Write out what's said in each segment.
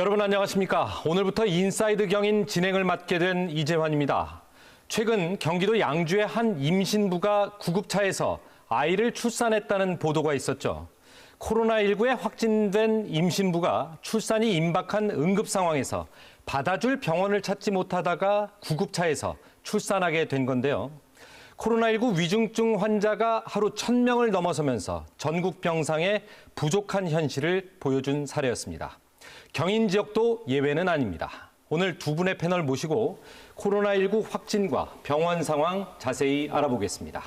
여러분 안녕하십니까? 오늘부터 인사이드 경인 진행을 맡게 된 이재환입니다. 최근 경기도 양주의 한 임신부가 구급차에서 아이를 출산했다는 보도가 있었죠. 코로나19에 확진된 임신부가 출산이 임박한 응급 상황에서 받아줄 병원을 찾지 못하다가 구급차에서 출산하게 된 건데요. 코로나19 위중증 환자가 하루 1,000명을 넘어서면서 전국 병상에 부족한 현실을 보여준 사례였습니다. 경인 지역도 예외는 아닙니다. 오늘 두 분의 패널 모시고 코로나19 확진과 병원 상황 자세히 알아보겠습니다.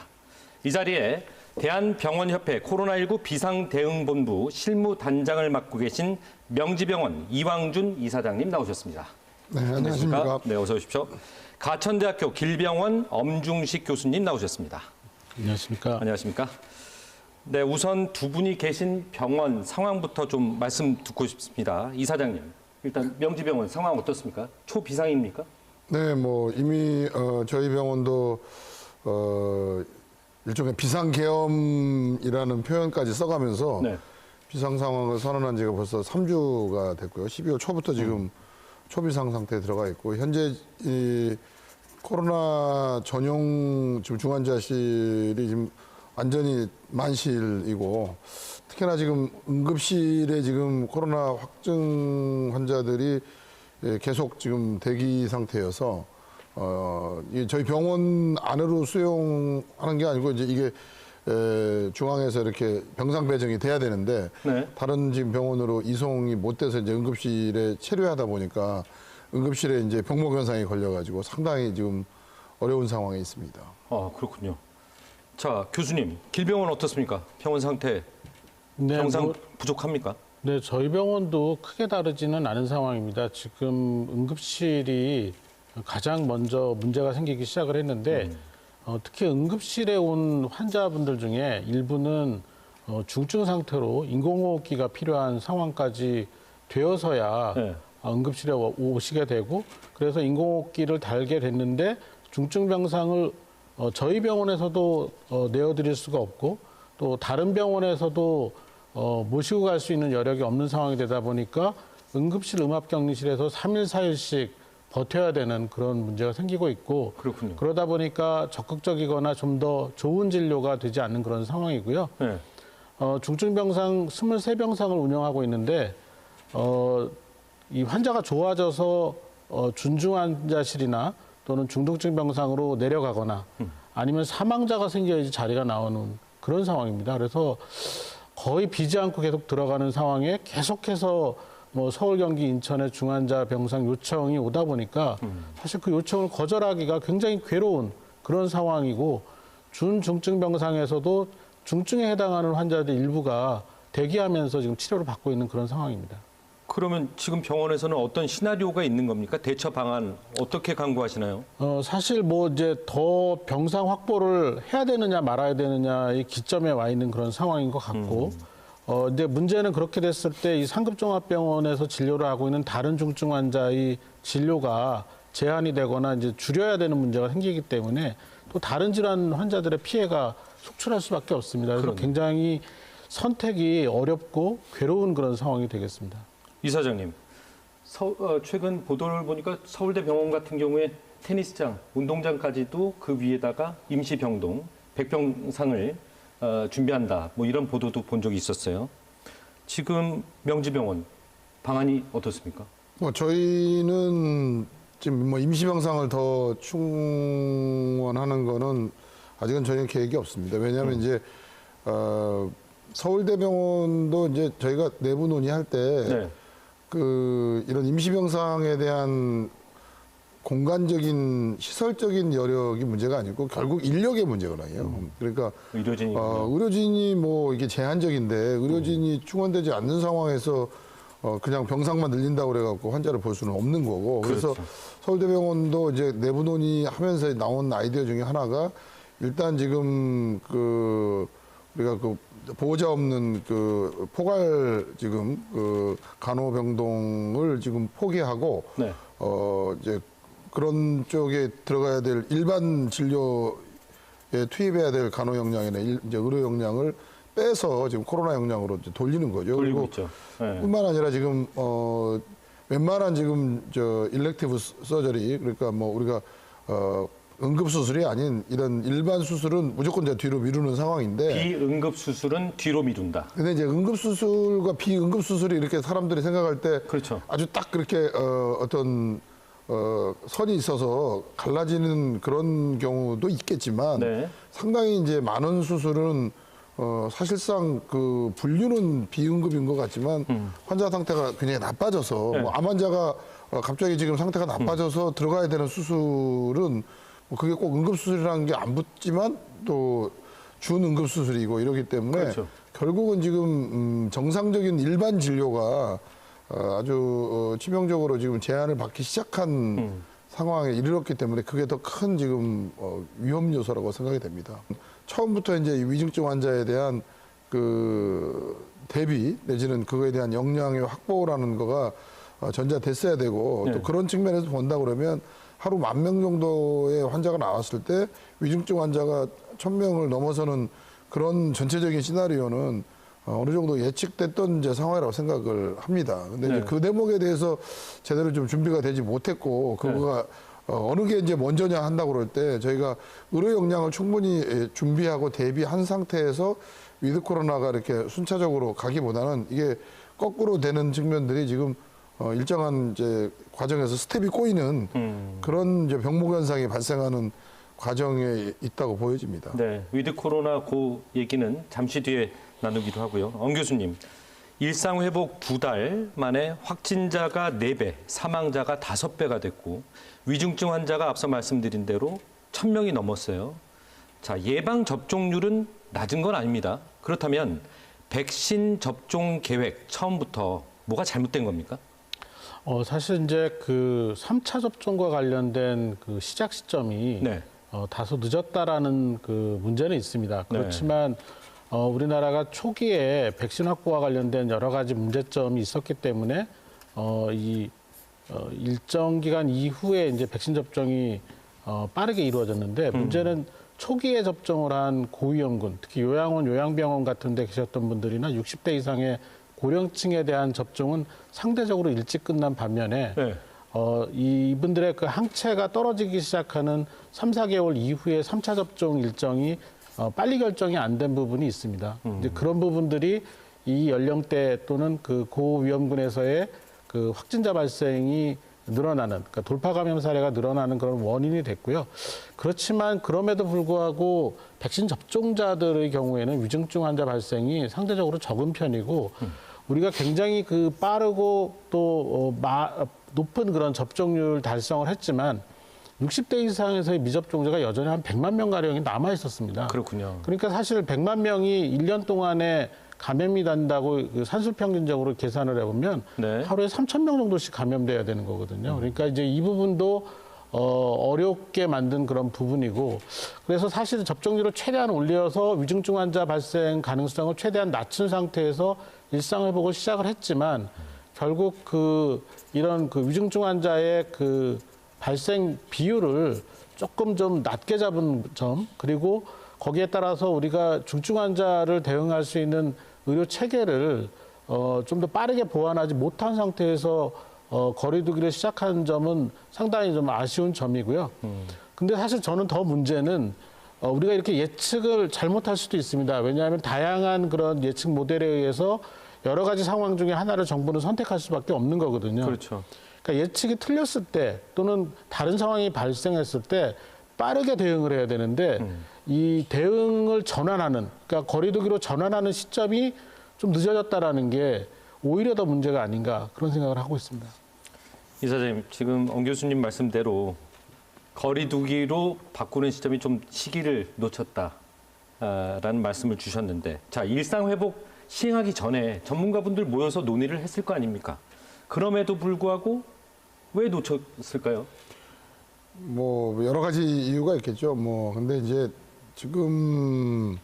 이 자리에 대한병원협회 코로나19 비상대응본부 실무단장을 맡고 계신 명지병원 이왕준 이사장님 나오셨습니다. 네, 안녕하십니까? 네, 어서 오십시오. 가천대학교 길병원 엄중식 교수님 나오셨습니다. 안녕하십니까? 안녕하십니까? 네, 우선 두 분이 계신 병원 상황부터 좀 말씀 듣고 싶습니다. 이사장님, 일단 명지병원 상황 어떻습니까? 초비상입니까? 네, 뭐 이미 저희 병원도 일종의 비상계엄이라는 표현까지 써가면서 네. 비상 상황을 선언한 지가 벌써 3주가 됐고요. 12월 초부터 지금 초비상 상태에 들어가 있고 현재 이 코로나 전용 지금 중환자실이 지금 완전히 만실이고 특히나 지금 응급실에 지금 코로나 확증 환자들이 계속 지금 대기 상태여서 저희 병원 안으로 수용하는 게 아니고 이제 이게 중앙에서 이렇게 병상 배정이 돼야 되는데 네. 다른 지금 병원으로 이송이 못 돼서 이제 응급실에 체류하다 보니까 응급실에 이제 병목 현상이 걸려가지고 상당히 지금 어려운 상황에 있습니다. 아, 그렇군요. 자, 교수님, 길병원 어떻습니까? 병원 상태, 네, 병상 부족합니까? 네, 저희 병원도 크게 다르지는 않은 상황입니다. 지금 응급실이 가장 먼저 문제가 생기기 시작을 했는데 특히 응급실에 온 환자분들 중에 일부는 중증 상태로 인공호흡기가 필요한 상황까지 되어서야 네. 응급실에 오시게 되고 그래서 인공호흡기를 달게 됐는데 중증 병상을 저희 병원에서도 내어드릴 수가 없고 또 다른 병원에서도 모시고 갈 수 있는 여력이 없는 상황이 되다 보니까 응급실 음압격리실에서 3일, 4일씩 버텨야 되는 그런 문제가 생기고 있고 그렇군요. 그러다 보니까 적극적이거나 좀 더 좋은 진료가 되지 않는 그런 상황이고요. 네. 중증병상 23병상을 운영하고 있는데 이 환자가 좋아져서 준중환자실이나 또는 중등증 병상으로 내려가거나 아니면 사망자가 생겨야지 자리가 나오는 그런 상황입니다. 그래서 거의 비지 않고 계속 들어가는 상황에 계속해서 뭐 서울, 경기, 인천의 중환자 병상 요청이 오다 보니까 사실 그 요청을 거절하기가 굉장히 괴로운 그런 상황이고 준중증 병상에서도 중증에 해당하는 환자들 일부가 대기하면서 지금 치료를 받고 있는 그런 상황입니다. 그러면 지금 병원에서는 어떤 시나리오가 있는 겁니까? 대처 방안 어떻게 강구하시나요? 사실 뭐 이제 더 병상 확보를 해야 되느냐 말아야 되느냐의 기점에 와 있는 그런 상황인 것 같고, 이제 문제는 그렇게 됐을 때 이 상급종합병원에서 진료를 하고 있는 다른 중증 환자의 진료가 제한이 되거나 이제 줄여야 되는 문제가 생기기 때문에 또 다른 질환 환자들의 피해가 속출할 수밖에 없습니다. 그래서 그럼요. 굉장히 선택이 어렵고 괴로운 그런 상황이 되겠습니다. 이사장님, 최근 보도를 보니까 서울대병원 같은 경우에 테니스장, 운동장까지도 그 위에다가 임시병동, 100병상을 준비한다. 뭐 이런 보도도 본 적이 있었어요. 지금 명지병원 방안이 어떻습니까? 뭐 저희는 지금 뭐 임시병상을 더 충원하는 거는 아직은 전혀 계획이 없습니다. 왜냐하면 이제 서울대병원도 이제 저희가 내부 논의할 때 네. 이런 임시병상에 대한 공간적인 시설적인 여력이 문제가 아니고 결국 인력의 문제거든요. 그러니까 의료진이 뭐 이게 제한적인데 의료진이 충원되지 않는 상황에서 그냥 병상만 늘린다고 그래갖고 환자를 볼 수는 없는 거고. 그래서 그렇죠. 서울대병원도 이제 내부 논의하면서 나온 아이디어 중에 하나가 일단 지금 우리가 보호자 없는 포괄 지금 간호병동을 지금 포기하고 네. 이제 그런 쪽에 들어가야 될 일반 진료에 투입해야 될 간호 역량이나 이제 의료 역량을 빼서 지금 코로나 역량으로 이제 돌리는 거죠. 돌리고 그리고 있죠. 네. 뿐만 아니라 지금 웬만한 지금 저 일렉티브 서저리 그러니까 뭐 우리가 응급 수술이 아닌 이런 일반 수술은 무조건 이제 뒤로 미루는 상황인데 비응급 수술은 뒤로 미룬다. 근데 이제 응급 수술과 비응급 수술이 이렇게 사람들이 생각할 때 그렇죠. 아주 딱 그렇게 어떤 선이 있어서 갈라지는 그런 경우도 있겠지만 네. 상당히 이제 많은 수술은 사실상 그 분류는 비응급인 것 같지만 환자 상태가 굉장히 나빠져서 네. 뭐 암 환자가 갑자기 지금 상태가 나빠져서 들어가야 되는 수술은 뭐 그게 꼭 응급수술이라는 게 안 붙지만 또 준응급수술이고 이러기 때문에 그렇죠. 결국은 지금 정상적인 일반 진료가 아주 치명적으로 지금 제한을 받기 시작한 상황에 이르렀기 때문에 그게 더 큰 지금 위험 요소라고 생각이 됩니다. 처음부터 이제 위중증 환자에 대한 그 대비 내지는 그거에 대한 역량의 확보라는 거가 전제됐어야 되고 네. 또 그런 측면에서 본다 그러면 하루 10,000명 정도의 환자가 나왔을 때 위중증 환자가 1,000명을 넘어서는 그런 전체적인 시나리오는 어느 정도 예측됐던 이제 상황이라고 생각을 합니다. 근데 네. 이제 그 대목에 대해서 제대로 좀 준비가 되지 못했고 그거가 어느 게 이제 먼저냐 한다고 그럴 때 저희가 의료 역량을 충분히 준비하고 대비한 상태에서 위드 코로나가 이렇게 순차적으로 가기보다는 이게 거꾸로 되는 측면들이 지금 일정한 이제 과정에서 스텝이 꼬이는 그런 이제 병목 현상이 발생하는 과정에 있다고 보여집니다. 네, 위드 코로나 그 얘기는 잠시 뒤에 나누기로 하고요. 엉 교수님, 일상 회복 2달 만에 확진자가 4배, 사망자가 5배가 됐고 위중증 환자가 앞서 말씀드린 대로 1,000명이 넘었어요. 자, 예방 접종률은 낮은 건 아닙니다. 그렇다면 백신 접종 계획 처음부터 뭐가 잘못된 겁니까? 사실 이제 그 3차 접종과 관련된 그 시작 시점이 네. 다소 늦었다라는 그 문제는 있습니다. 그렇지만 우리나라가 초기에 백신 확보와 관련된 여러 가지 문제점이 있었기 때문에 일정 기간 이후에 이제 백신 접종이 빠르게 이루어졌는데 문제는 초기에 접종을 한 고위험군, 특히 요양원, 요양병원 같은 데 계셨던 분들이나 60대 이상의 고령층에 대한 접종은 상대적으로 일찍 끝난 반면에 네. 이분들의 그 항체가 떨어지기 시작하는 3, 4개월 이후에 3차 접종 일정이 빨리 결정이 안 된 부분이 있습니다. 이제 그런 부분들이 이 연령대 또는 그 고위험군에서의 그 확진자 발생이 늘어나는, 그러니까 돌파 감염 사례가 늘어나는 그런 원인이 됐고요. 그렇지만 그럼에도 불구하고 백신 접종자들의 경우에는 위중증 환자 발생이 상대적으로 적은 편이고 우리가 굉장히 그 빠르고 또 높은 그런 접종률 달성을 했지만 60대 이상에서의 미접종자가 여전히 한 100만 명 가량이 남아 있었습니다. 그렇군요. 그러니까 사실 100만 명이 1년 동안에 감염이 된다고 그 산술 평균적으로 계산을 해보면 네. 하루에 3,000명 정도씩 감염돼야 되는 거거든요. 그러니까 이제 이 부분도 어렵게 만든 그런 부분이고 그래서 사실 접종률을 최대한 올려서 위중증 환자 발생 가능성을 최대한 낮춘 상태에서 일상 회복을 시작을 했지만 결국 이런 위중증 환자의 그 발생 비율을 조금 좀 낮게 잡은 점 그리고 거기에 따라서 우리가 중증 환자를 대응할 수 있는 의료 체계를 좀 더 빠르게 보완하지 못한 상태에서 거리두기를 시작한 점은 상당히 좀 아쉬운 점이고요. 근데 사실 저는 더 문제는 우리가 이렇게 예측을 잘못할 수도 있습니다. 왜냐하면 다양한 그런 예측 모델에 의해서 여러 가지 상황 중에 하나를 정부는 선택할 수밖에 없는 거거든요. 그렇죠. 그러니까 예측이 틀렸을 때 또는 다른 상황이 발생했을 때 빠르게 대응을 해야 되는데 이 대응을 전환하는, 그러니까 거리두기로 전환하는 시점이 좀 늦어졌다라는 게 오히려 더 문제가 아닌가 그런 생각을 하고 있습니다. 이사장님, 지금 엉 교수님 말씀대로 거리두기로 바꾸는 시점이 좀 시기를 놓쳤다라는 말씀을 주셨는데, 자, 일상 회복 시행하기 전에 전문가분들 모여서 논의를 했을 거 아닙니까? 그럼에도 불구하고 왜 놓쳤을까요? 뭐 여러 가지 이유가 있겠죠. 근데 이제 지금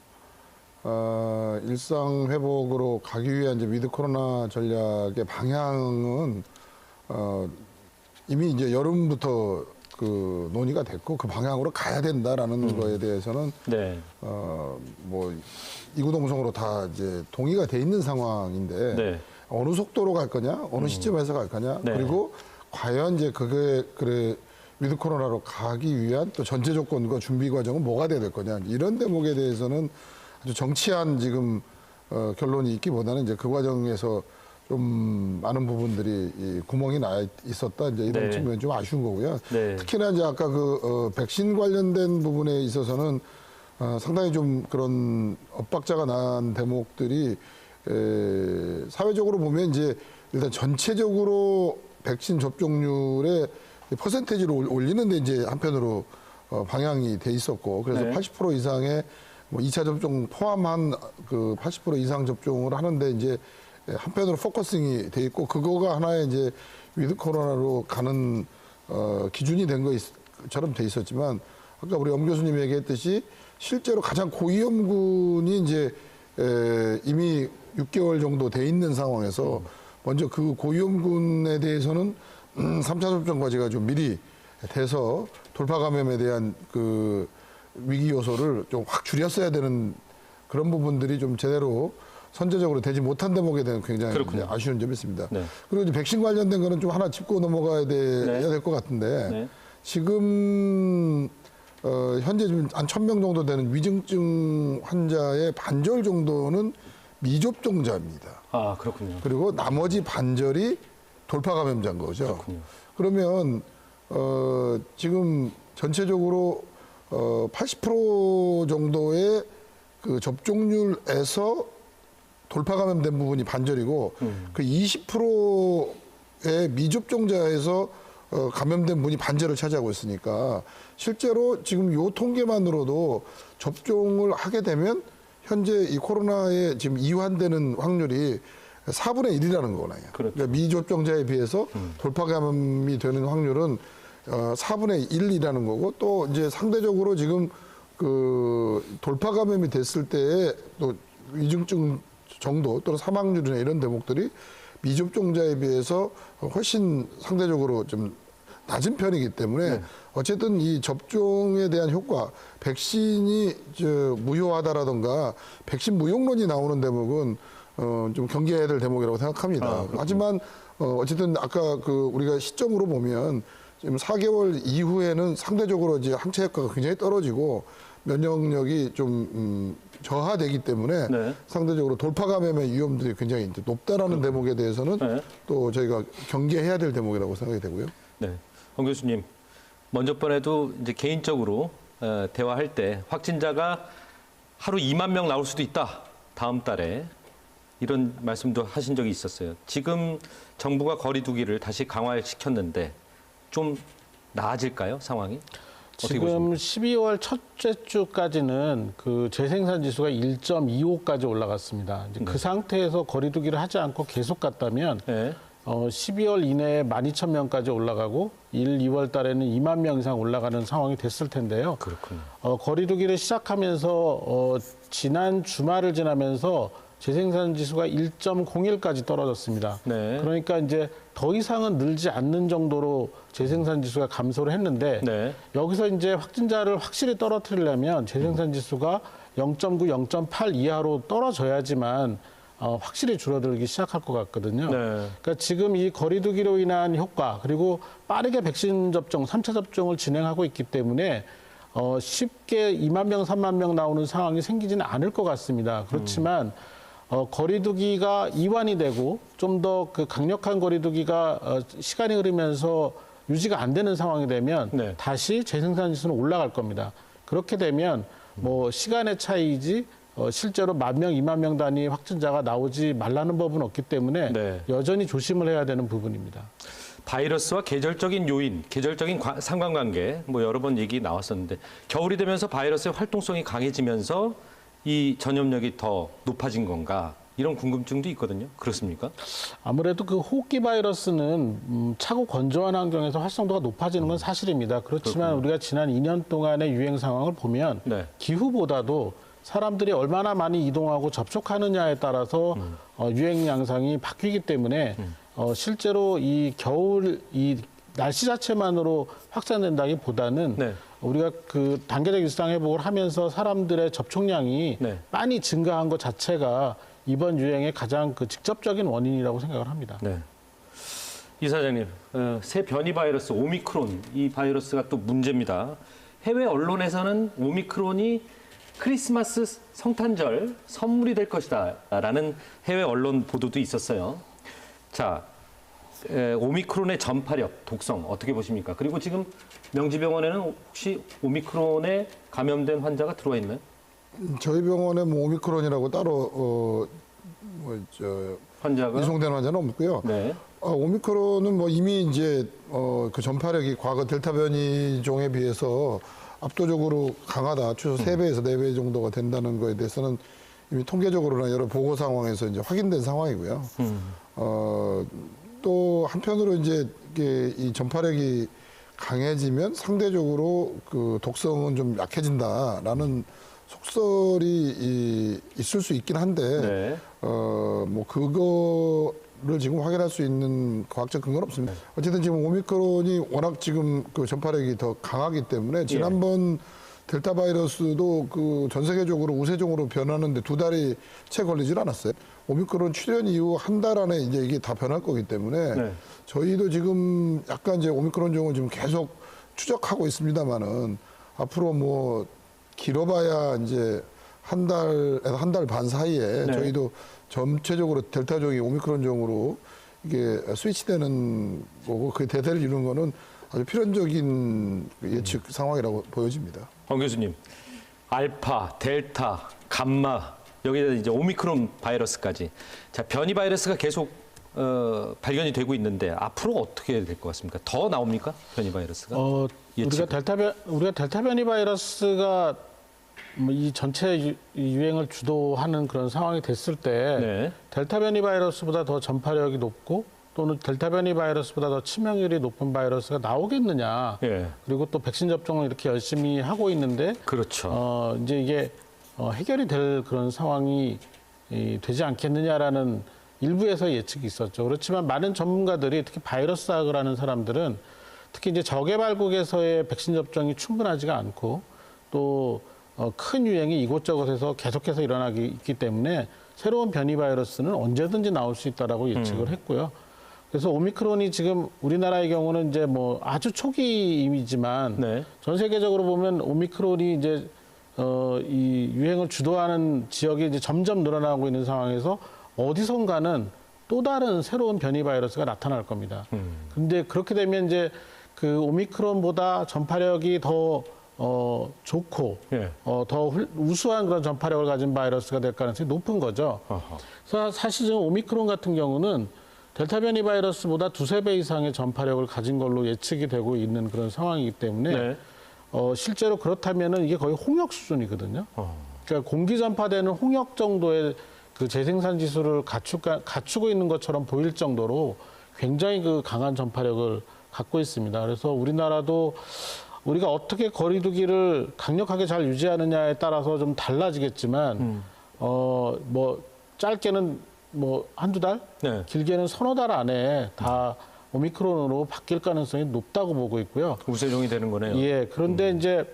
일상 회복으로 가기 위한 이제 위드 코로나 전략의 방향은 이미 이제 여름부터 그 논의가 됐고 그 방향으로 가야 된다라는 거에 대해서는 네. 뭐 이구동성으로 다 이제 동의가 돼 있는 상황인데 네. 어느 속도로 갈 거냐, 어느 시점에서 갈 거냐, 네. 그리고 과연 이제 그게 그래 위드 코로나로 가기 위한 또 전제 조건과 준비 과정은 뭐가 돼야 될 거냐, 이런 대목에 대해서는 아주 정치한 지금 결론이 있기보다는 이제 그 과정에서 좀 많은 부분들이 이 구멍이 나 있었다, 이제 이런 네. 측면이 좀 아쉬운 거고요. 네. 특히나 이제 아까 백신 관련된 부분에 있어서는 상당히 좀 그런 엇박자가 난 대목들이 사회적으로 보면 이제 일단 전체적으로 백신 접종률의 퍼센테이지를 올리는데 이제 한편으로 방향이 돼 있었고, 그래서 네. 80% 이상의 뭐 2차 접종 포함한 그 80% 이상 접종을 하는데 이제 한편으로 포커싱이 돼 있고, 그거가 하나의 이제 위드 코로나로 가는 기준이 된 것처럼 돼 있었지만, 아까 우리 엄 교수님이 얘기했듯이 실제로 가장 고위험군이 이제 이미 6개월 정도 돼 있는 상황에서 먼저 그 고위험군에 대해서는 3차 접종 과제가 좀 미리 돼서 돌파 감염에 대한 그 위기 요소를 좀 확 줄였어야 되는 그런 부분들이 좀 제대로 선제적으로 되지 못한 대목에 대한 굉장히 그렇군요. 아쉬운 점이 있습니다. 네. 그리고 이제 백신 관련된 거는 좀 하나 짚고 넘어가야 될 것 같은데, 네. 지금 현재 지금 한 1,000명 정도 되는 위중증 환자의 반절 정도는 미접종자입니다. 아, 그렇군요. 그리고 나머지 반절이 돌파 감염자인 거죠. 그렇군요. 그러면 지금 전체적으로 80% 정도의 그 접종률에서 돌파 감염된 부분이 반절이고, 그 20%의 미접종자에서 감염된 분이 반절을 차지하고 있으니까, 실제로 지금 요 통계만으로도 접종을 하게 되면 현재 이 코로나에 지금 이완되는 확률이 4분의 1이라는 거나요. 그렇죠. 그러니까 미접종자에 비해서 돌파 감염이 되는 확률은 4분의 1이라는 거고, 또 이제 상대적으로 지금 그 돌파 감염이 됐을 때의 또 위중증 정도 또는 사망률이나 이런 대목들이 미접종자에 비해서 훨씬 상대적으로 좀 낮은 편이기 때문에, 네. 어쨌든 이 접종에 대한 효과, 백신이 무효하다라든가 백신 무용론이 나오는 대목은 좀 경계해야 될 대목이라고 생각합니다. 하지만 어쨌든 아까 그 우리가 시점으로 보면 지금 4개월 이후에는 상대적으로 이제 항체 효과가 굉장히 떨어지고 면역력이 좀 저하되기 때문에 네. 상대적으로 돌파 감염의 위험들이 굉장히 이제 높다라는 대목에 대해서는 네. 또 저희가 경계해야 될 대목이라고 생각이 되고요. 네, 홍 교수님, 먼저 번에도 이제 개인적으로 대화할 때 확진자가 하루 2만 명 나올 수도 있다, 다음 달에, 이런 말씀도 하신 적이 있었어요. 지금 정부가 거리두기를 다시 강화시켰는데 좀 나아질까요, 상황이? 어떻게 지금 보십니까? 12월 첫째 주까지는 그 재생산 지수가 1.25까지 올라갔습니다. 이제 그 상태에서 거리두기를 하지 않고 계속 갔다면 네. 12월 이내에 12,000명까지 올라가고 1, 2월 달에는 2만 명 이상 올라가는 상황이 됐을 텐데요. 그렇군요. 거리두기를 시작하면서 지난 주말을 지나면서 재생산 지수가 1.01까지 떨어졌습니다. 네. 그러니까 이제 더 이상은 늘지 않는 정도로 재생산 지수가 감소를 했는데, 네. 여기서 이제 확진자를 확실히 떨어뜨리려면 재생산 지수가 0.9, 0.8 이하로 떨어져야지만 확실히 줄어들기 시작할 것 같거든요. 네. 그러니까 지금 이 거리두기로 인한 효과, 그리고 빠르게 백신 접종, 3차 접종을 진행하고 있기 때문에 쉽게 2만 명, 3만 명 나오는 상황이 생기지는 않을 것 같습니다. 그렇지만 거리두기가 이완이 되고 좀 더 그 강력한 거리두기가 시간이 흐르면서 유지가 안 되는 상황이 되면 네. 다시 재생산 지수는 올라갈 겁니다. 그렇게 되면 뭐 시간의 차이이지 실제로 10,000명, 2만 명 단위 확진자가 나오지 말라는 법은 없기 때문에 네. 여전히 조심을 해야 되는 부분입니다. 바이러스와 계절적인 요인, 계절적인 상관관계, 뭐 여러 번 얘기 나왔었는데, 겨울이 되면서 바이러스의 활동성이 강해지면서 이 전염력이 더 높아진 건가, 이런 궁금증도 있거든요. 그렇습니까? 아무래도 그 호흡기 바이러스는 차고 건조한 환경에서 활성도가 높아지는 건 사실입니다. 그렇지만 우리가 지난 2년 동안의 유행 상황을 보면 네. 기후보다도 사람들이 얼마나 많이 이동하고 접촉하느냐에 따라서 유행 양상이 바뀌기 때문에 실제로 이 겨울 이 날씨 자체만으로 확산된다기보다는 네. 우리가 그 단계적 일상 회복을 하면서 사람들의 접촉량이 네. 많이 증가한 것 자체가 이번 유행의 가장 그 직접적인 원인이라고 생각을 합니다. 네. 이사장님, 새 변이 바이러스 오미크론 이 바이러스가 또 문제입니다. 해외 언론에서는 오미크론이 크리스마스 성탄절 선물이 될 것이다라는 해외 언론 보도도 있었어요. 자, 오미크론의 전파력, 독성 어떻게 보십니까? 그리고 지금 명지병원에는 혹시 오미크론에 감염된 환자가 들어와 있나요? 저희 병원에 뭐 오미크론이라고 따로 환자가 이송된 환자는 없고요. 네. 오미크론은 뭐 이미 이제 그 전파력이 과거 델타 변이종에 비해서 압도적으로 강하다. 최소 3배에서 4배 정도가 된다는 거에 대해서는 이미 통계적으로나 여러 보고 상황에서 이제 확인된 상황이고요. 또 한편으로 이제 이게 이 전파력이 강해지면 상대적으로 그 독성은 좀 약해진다라는 속설이 있을 수 있긴 한데 네. 뭐 그거를 지금 확인할 수 있는 과학적 근거는 없습니다. 어쨌든 지금 오미크론이 워낙 지금 그 전파력이 더 강하기 때문에 지난번 델타 바이러스도 그 전 세계적으로 우세종으로 변하는데 2달이 채 걸리질 않았어요. 오미크론 출현 이후 한 달 안에 이제 이게 다 변할 거기 때문에 네. 저희도 지금 약간 이제 오미크론 종을 지금 계속 추적하고 있습니다만은 앞으로 뭐 길어봐야 이제 한 달에서 한 달 반 사이에 네. 저희도 전체적으로 델타 종이 오미크론 종으로 이게 스위치되는 거고 그 대세를 이루는 거는 아주 필연적인 예측 상황이라고 보여집니다. 황 교수님, 알파, 델타, 감마 여기다 이제 오미크론 바이러스까지 자 변이 바이러스가 계속 발견이 되고 있는데 앞으로 어떻게 될 것 같습니까? 더 나옵니까? 변이 바이러스가? 우리가 델타 변이 바이러스가 뭐 이 전체 유행을 주도하는 그런 상황이 됐을 때 네. 델타 변이 바이러스보다 더 전파력이 높고 또는 델타 변이 바이러스보다 더 치명률이 높은 바이러스가 나오겠느냐. 예. 그리고 또 백신 접종을 이렇게 열심히 하고 있는데 그렇죠. 이제 이게 해결이 될 그런 상황이 되지 않겠느냐라는 일부에서 예측이 있었죠. 그렇지만 많은 전문가들이 특히 바이러스학을 하는 사람들은 특히 이제 저개발국에서의 백신 접종이 충분하지가 않고 또 큰 유행이 이곳저곳에서 계속해서 일어나기 있기 때문에 새로운 변이 바이러스는 언제든지 나올 수 있다라고 예측을 했고요. 그래서 오미크론이 지금 우리나라의 경우는 이제 뭐 아주 초기이지만 네. 전 세계적으로 보면 오미크론이 이제 이 유행을 주도하는 지역이 이제 점점 늘어나고 있는 상황에서 어디선가는 또 다른 새로운 변이 바이러스가 나타날 겁니다. 근데 그렇게 되면 이제 그 오미크론보다 전파력이 더 좋고 예. 더 우수한 그런 전파력을 가진 바이러스가 될 가능성이 높은 거죠. 어허. 그래서 사실 지금 오미크론 같은 경우는 델타 변이 바이러스보다 2~3배 이상의 전파력을 가진 걸로 예측이 되고 있는 그런 상황이기 때문에 네. 실제로 그렇다면은 이게 거의 홍역 수준이거든요. 그러니까 공기 전파되는 홍역 정도의 그 재생산 지수를 갖추고 있는 것처럼 보일 정도로 굉장히 그 강한 전파력을 갖고 있습니다. 그래서 우리나라도 우리가 어떻게 거리두기를 강력하게 잘 유지하느냐에 따라서 좀 달라지겠지만 뭐 짧게는 뭐 한두 달, 네. 길게는 서너 달 안에 다 오미크론으로 바뀔 가능성이 높다고 보고 있고요. 우세종이 되는 거네요. 예, 그런데 이제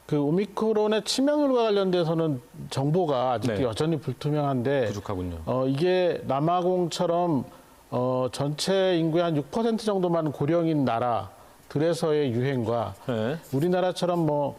그 오미크론의 치명률과 관련돼서는 정보가 아직도 네. 여전히 불투명한데 부족하군요. 이게 남아공처럼 전체 인구의 한 6% 정도만 고령인 나라들에서의 유행과 네. 우리나라처럼 뭐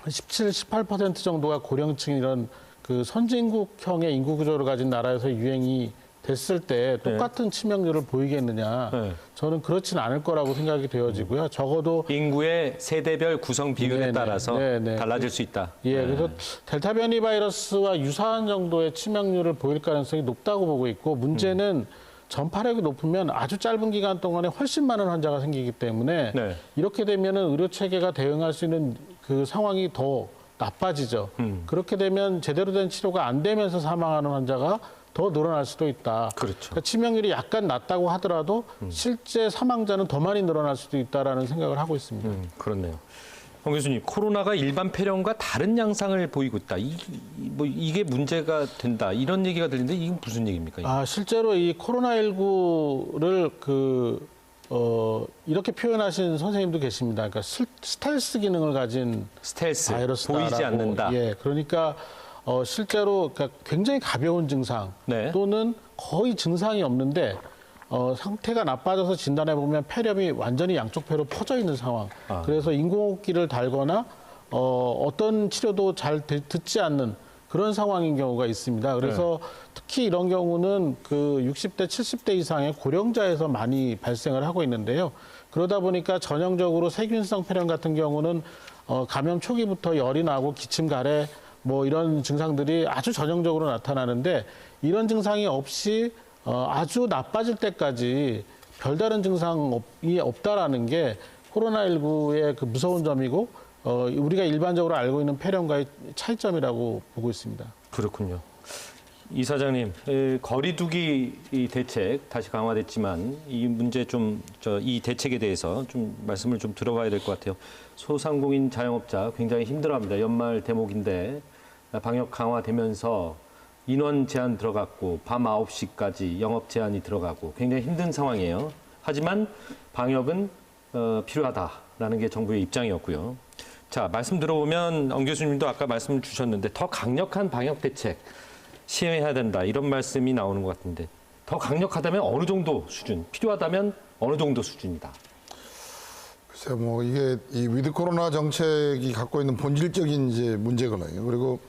17, 18% 정도가 고령층 이런 그 선진국형의 인구 구조를 가진 나라에서 유행이 됐을 때 똑같은 치명률을 보이겠느냐. 네. 저는 그렇지는 않을 거라고 생각이 되어지고요. 적어도 인구의 세대별 구성 비율에 네네. 따라서 네네. 달라질 수 있다. 예, 그래서 델타 변이 바이러스와 유사한 정도의 치명률을 보일 가능성이 높다고 보고 있고 문제는 전파력이 높으면 아주 짧은 기간 동안에 훨씬 많은 환자가 생기기 때문에 네. 이렇게 되면은 의료 체계가 대응할 수 있는 그 상황이 더 나빠지죠. 그렇게 되면 제대로 된 치료가 안 되면서 사망하는 환자가 더 늘어날 수도 있다. 그렇죠. 그러니까 치명률이 약간 낮다고 하더라도 실제 사망자는 더 많이 늘어날 수도 있다라는 생각을 하고 있습니다. 그렇네요. 황 교수님, 코로나가 일반 폐렴과 다른 양상을 보이고 있다. 이게 문제가 된다. 이런 얘기가 들리는데 이게 무슨 얘기입니까? 아, 실제로 이 코로나19를 이렇게 표현하신 선생님도 계십니다. 그러니까 스텔스 기능을 가진 스텔스, 바이러스다라고. 보이지 않는다. 예, 그러니까 실제로 그러니까 굉장히 가벼운 증상 네. 또는 거의 증상이 없는데 상태가 나빠져서 진단해 보면 폐렴이 완전히 양쪽 폐로 퍼져 있는 상황. 그래서 인공호흡기를 달거나 어떤 치료도 잘 듣지 않는 그런 상황인 경우가 있습니다. 그래서 특히 이런 경우는 그 60대, 70대 이상의 고령자에서 많이 발생을 하고 있는데요. 그러다 보니까 전형적으로 세균성 폐렴 같은 경우는 감염 초기부터 열이 나고 기침, 가래 뭐 이런 증상들이 아주 전형적으로 나타나는데 이런 증상이 없이 아주 나빠질 때까지 별다른 증상이 없다라는 게 코로나19의 그 무서운 점이고 우리가 일반적으로 알고 있는 폐렴과의 차이점이라고 보고 있습니다. 그렇군요. 이 사장님, 거리두기 이 대책 다시 강화됐지만 이 문제 이 대책에 대해서 좀 말씀을 좀 들어봐야 될 것 같아요. 소상공인 자영업자 굉장히 힘들어합니다. 연말 대목인데 방역 강화되면서 인원 제한 들어갔고 밤 9시까지 영업 제한이 들어가고 굉장히 힘든 상황이에요. 하지만 방역은 필요하다라는 게 정부의 입장이었고요. 자, 말씀 들어보면 엄 교수님도 아까 말씀을 주셨는데 더 강력한 방역 대책 시행해야 된다 이런 말씀이 나오는 것 같은데 더 강력하다면 어느 정도 수준, 필요하다면 어느 정도 수준이다. 글쎄요, 뭐 이게 이 위드 코로나 정책이 갖고 있는 본질적인 이제 문제거든요. 그리고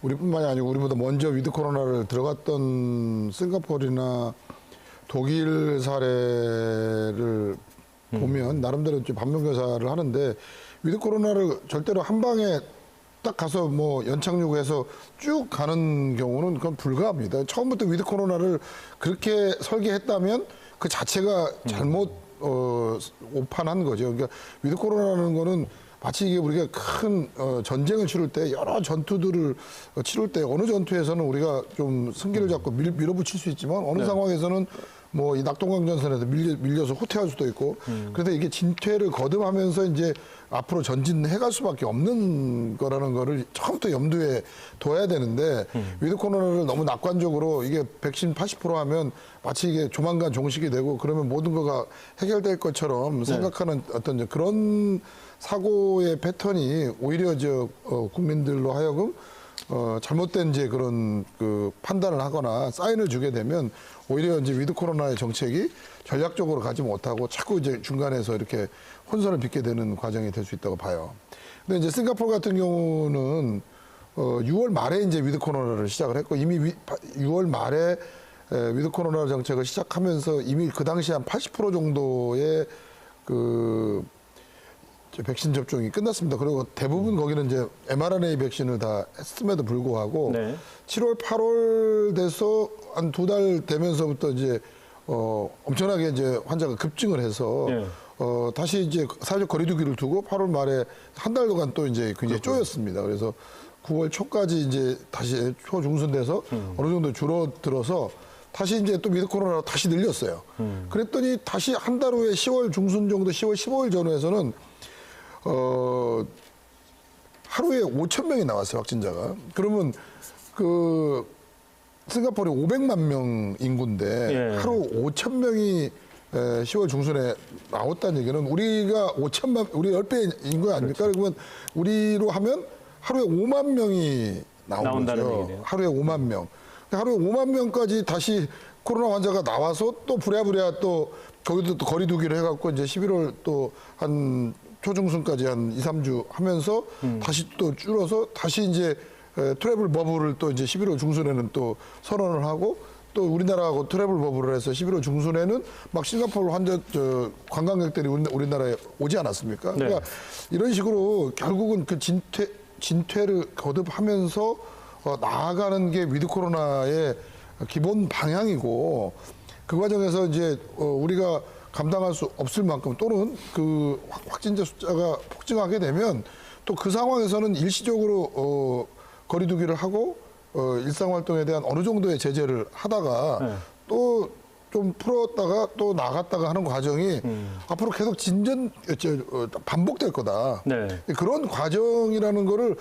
우리뿐만이 아니고 우리보다 먼저 위드 코로나를 들어갔던 싱가포르나 독일 사례를 보면 나름대로 좀 반면교사를 하는데 위드 코로나를 절대로 한 방에 딱 가서 뭐 연착 요구해서 쭉 가는 경우는 그건 불가합니다. 처음부터 위드 코로나를 그렇게 설계했다면 그 자체가 잘못 오판한 거죠. 그러니까 위드 코로나라는 거는 마치 이게 우리가 큰 전쟁을 치를 때 여러 전투들을 치를 때 어느 전투에서는 우리가 좀 승기를 잡고 밀어붙일 수 있지만 어느 상황에서는 뭐 이 낙동강전선에서 밀려서 후퇴할 수도 있고 그래서 이게 진퇴를 거듭하면서 이제 앞으로 전진해 갈 수밖에 없는 거라는 거를 처음부터 염두에 둬야 되는데 위드 코로나를 너무 낙관적으로 이게 백신 80% 하면 마치 이게 조만간 종식이 되고 그러면 모든 거가 해결될 것처럼 생각하는 어떤 그런 사고의 패턴이 오히려 국민들로 하여금 잘못된 이제 그런 그 판단을 하거나 사인을 주게 되면 오히려 이제 위드 코로나의 정책이 전략적으로 가지 못하고 자꾸 이제 중간에서 이렇게 혼선을 빚게 되는 과정이 될 수 있다고 봐요. 근데 이제 싱가포르 같은 경우는 6월 말에 이제 위드 코로나를 시작을 했고 이미 6월 말에 위드 코로나 정책을 시작하면서 이미 그 당시 한 80% 정도의 그 백신 접종이 끝났습니다. 그리고 대부분 거기는 이제 mRNA 백신을 다 했음에도 불구하고 7월, 8월 돼서 한 2달 되면서부터 이제 엄청나게 이제 환자가 급증을 해서 다시 이제 사회적 거리두기를 두고 8월 말에 한 달 동안 또 이제 굉장히 쪼였습니다. 그래서 9월 초까지 이제 다시 초중순돼서 어느 정도 줄어들어서 다시 이제 또 위드 코로나로 다시 늘렸어요. 그랬더니 다시 한 달 후에 10월 중순 정도, 10월 15일 전후에서는 하루에 5,000명이 나왔어요, 확진자가. 그러면 그 싱가포르이 500만 명 인구인데 하루 5,000명이 10월 중순에 나왔다는 얘기는 우리가 5천만, 우리 10배 인구 아닙니까? 그렇죠. 그러면 우리로 하면 하루에 5만 명이 나온다는 거죠. 하루에 5만 명. 하루에 5만 명까지 다시 코로나 환자가 나와서 또 부랴부랴 또 거기도 또 거리두기를 해갖고 이제 11월 또 한 초중순까지 한 2, 3주 하면서 다시 또 줄어서 다시 이제 트래블 버블을 또 이제 11월 중순에는 또 선언을 하고 또 우리나라하고 트래블 버블을 해서 11월 중순에는 막 싱가포르 관광객들이 우리나라에 오지 않았습니까? 그러니까 이런 식으로 결국은 그 진퇴를 거듭하면서 나아가는 게 위드 코로나의 기본 방향이고 그 과정에서 이제 우리가 감당할 수 없을 만큼 또는 그 확진자 숫자가 폭증하게 되면 또 그 상황에서는 일시적으로 거리두기를 하고 일상활동에 대한 어느 정도의 제재를 하다가 또 좀 풀었다가 또 나갔다가 하는 과정이 앞으로 계속 반복될 거다. 그런 과정이라는 거를